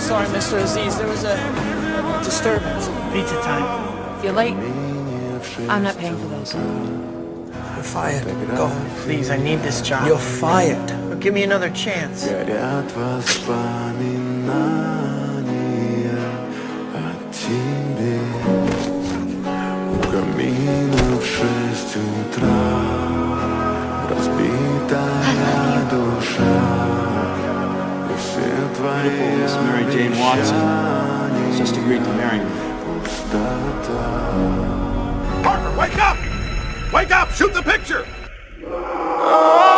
sorry, Mr. Aziz. There was a disturbance. Pizza time. You're late. I'm not paying for those. You're fired. Go. Please, I need this job. You're fired. But give me another chance. Горят воспоминания о тебе. У камина в 6 утра разбитая душа. И все твои Miss Mary Jane Watson has just agreed to marry me. пустота. Parker, wake up! Wake up! Shoot the picture! Oh!